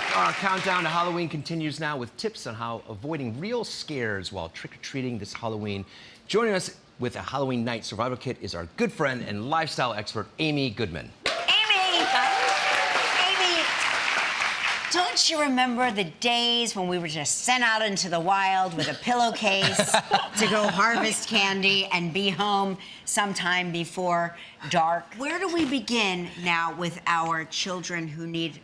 back. Our countdown to Halloween continues now with tips on how avoiding real scares while trick-or-treating this Halloween. Joining us with a Halloween night survival kit is our good friend and lifestyle expert, Amy Goodman. Don't you remember the days when we were just sent out into the wild with a pillowcase to go harvest candy and be home sometime before dark? Where do we begin now with our children who need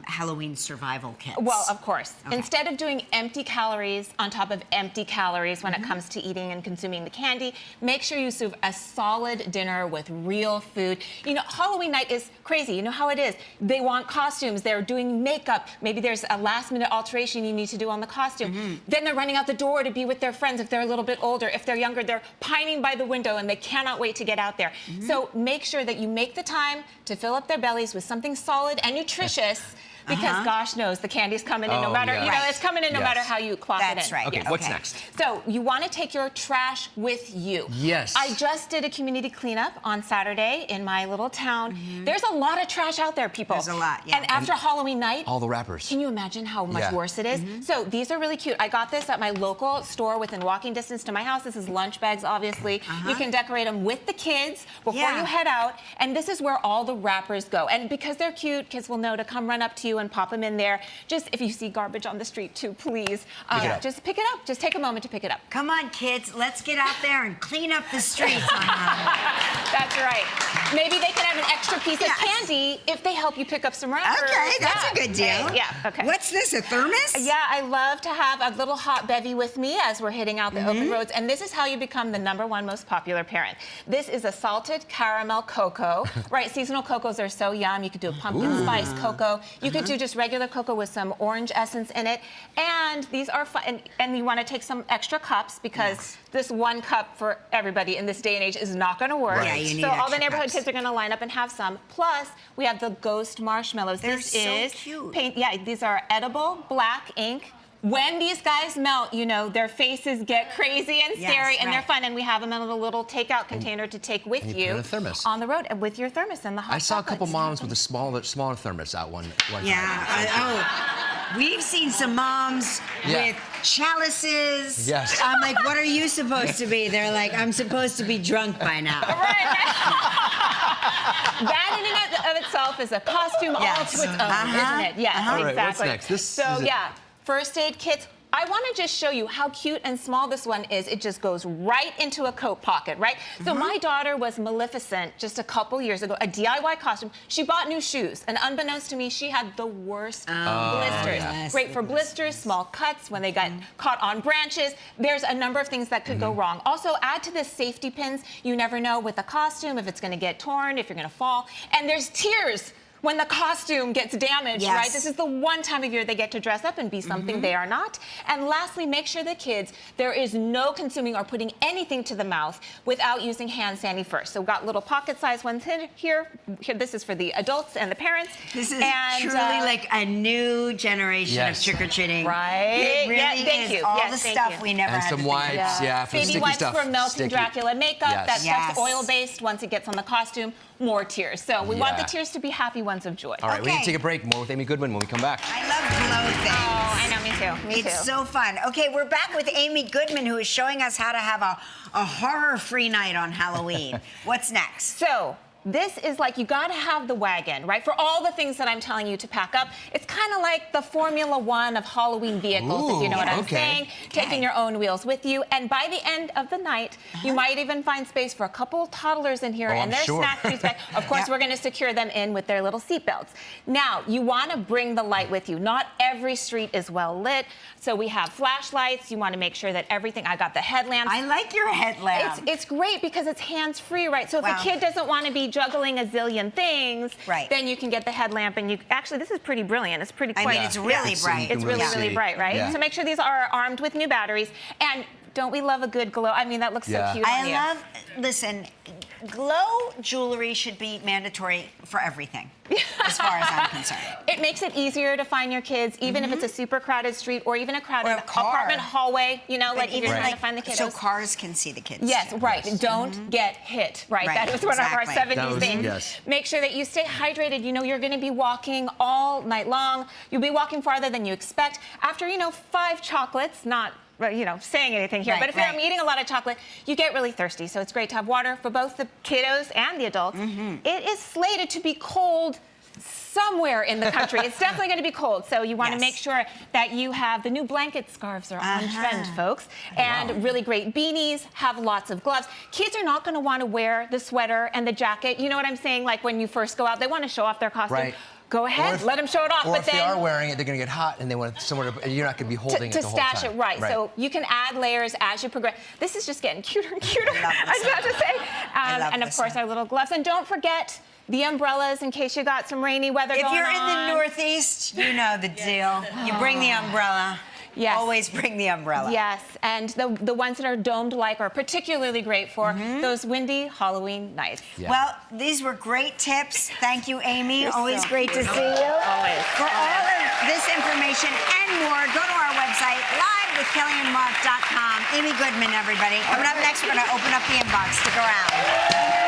Halloween survival kits? Well, of course. Okay. Instead of doing empty calories on top of empty calories when it comes to eating and consuming the candy, make sure you serve a solid dinner with real food. You know, Halloween night is crazy. You know how it is. They want costumes. They're doing makeup. Maybe there's a last-minute alteration you need to do on the costume. Then they're running out the door to be with their friends if they're a little bit older. If they're younger, they're pining by the window and they cannot wait to get out there. So make sure that you make the time to fill up their bellies with something solid and nutritious. Because gosh knows the candy's coming in no matter, you know, it's coming in no matter how you clock it in. That's right. Okay, what's next? So you want to take your trash with you. Yes. I just did a community cleanup on Saturday in my little town. There's a lot of trash out there, people. There's a lot, yeah. And after Halloween night, all the wrappers. Can you imagine how much worse it is? So these are really cute. I got this at my local store within walking distance to my house. This is lunch bags, obviously. You can decorate them with the kids before you head out. And this is where all the wrappers go. And because they're cute, kids will know to come run up to you and pop them in there. Just if you see garbage on the street too, please, just pick it up. Just take a moment to pick it up. Come on, kids. Let's get out there and clean up the streets. That's right. Maybe they can have an extra piece of candy if they help you pick up some wrappers. Okay, that's a good deal. Yeah, okay. What's this, a thermos? Yeah, I love to have a little hot bevy with me as we're hitting out the open roads, and this is how you become the #1 most popular parent. This is a salted caramel cocoa. Right, seasonal cocos are so yum. You could do a pumpkin spice cocoa. You could do just regular cocoa with some orange essence in it, and these are fun. And you want to take some extra cups because this 1 cup for everybody in this day and age is not going to work. Right. Yeah, you need so all the extra neighborhood cups. kids are going to line up and have some. Plus, we have the ghost marshmallows. They're this so is cute. paint. Yeah, these are edible black ink. When these guys melt, you know, their faces get crazy and scary, and they're fun. And we have them in a little takeout container to take with you put in a thermos. on the road, and with your thermos and the hot I saw a couple chocolates. moms with a smaller thermos out one time. We've seen some moms with chalices. Yes. I'm like, what are you supposed to be? They're like, I'm supposed to be drunk by now. That in and of itself is a costume all to its own, isn't it? Yes, All right, exactly. what's next? So first aid kits. I want to just show you how cute and small this one is. It just goes right into a coat pocket, right? So my daughter was Maleficent just a couple years ago, a DIY costume. She bought new shoes, and unbeknownst to me, she had the worst blisters. Great for blisters, small cuts when they got caught on branches. There's a number of things that could go wrong. Also, add to this safety pins. You never know with a costume if it's going to get torn, if you're going to fall. And there's tears when the costume gets damaged, right? This is the one time of year they get to dress up and be something they are not. And lastly, make sure the kids, there is no consuming or putting anything to the mouth without using hand sanitizer first. So we've got little pocket-sized ones here. This is for the adults and the parents. This is truly like a new generation of trick-or-treating. Right? It really thank is you. all the stuff we never had to some wipes, for baby sticky wipes stuff. for melting Dracula makeup. That stuff's oil-based. Once it gets on the costume, more tears. So we want the tears to be happy ones of joy. All right, we need to take a break. More with Amy Goodman when we come back. I love glow things. Oh, I know, me too. Me too. It's so fun. Okay, we're back with Amy Goodman, who is showing us how to have a horror-free night on Halloween. What's next? So, this is like, you gotta have the wagon, right? For all the things that I'm telling you to pack up. It's kind of like the Formula One of Halloween vehicles, if you know what I'm saying. Taking your own wheels with you. And by the end of the night, you might even find space for a couple toddlers in here and their snack treats back. Of course, we're gonna secure them in with their little seatbelts. Now, you wanna bring the light with you. Not every street is well lit. So we have flashlights. You wanna make sure that everything, I got the headlamps. I like your headlamp. It's great because it's hands-free, right? So if a kid doesn't wanna be juggling a zillion things, then you can get the headlamp, and you actually, this is pretty brilliant. It's pretty quite. I mean, it's really bright. It's really bright, right? So make sure these are armed with new batteries. And don't we love a good glow? I mean, that looks so cute on you. Listen, glow jewelry should be mandatory for everything, as far as I'm concerned. It makes it easier to find your kids, even if it's a super crowded street or even a crowded Or a car. apartment hallway. You know, But like if even you're trying like, to find the kiddos. so cars can see the kids. Yes, too. right. Don't get hit, right? Right, That was one of our exactly. 70s That was- things. yes. Make sure that you stay hydrated. You know, you're going to be walking all night long. You'll be walking farther than you expect. After, 5 chocolates, not saying anything here, Right, but if right. you're eating a lot of chocolate, you get really thirsty. So it's great to have water for both the kiddos and the adults. It is slated to be cold somewhere in the country. It's definitely going to be cold. So you want to Yes. make sure that you have the new blanket scarves are on trend, folks. And really great beanies, have lots of gloves. Kids are not going to want to wear the sweater and the jacket. You know what I'm saying? Like when you first go out, they want to show off their costume. Right. Go ahead, let them show it off. Or but if then they are wearing it, they're going to get hot and they want somewhere to, and you're not going to be holding it to the whole stash time. it right. So you can add layers as you progress. This is just getting cuter and cuter. I love I this just have to say. love And of this course, our little gloves. And don't forget the umbrellas in case you got some rainy weather If going you're in on. the Northeast, you know the deal. You bring the umbrella. Yes. Always bring the umbrella. Yes, and the ones that are domed-like are particularly great for those windy Halloween nights. Yeah. Well, these were great tips. Thank you, Amy. You're Always so great to see you. Always. For all of this information and more, go to our website, livewithkellyandmark.com. Amy Goodman, everybody. Coming up next, we're going to open up the inbox. Stick around.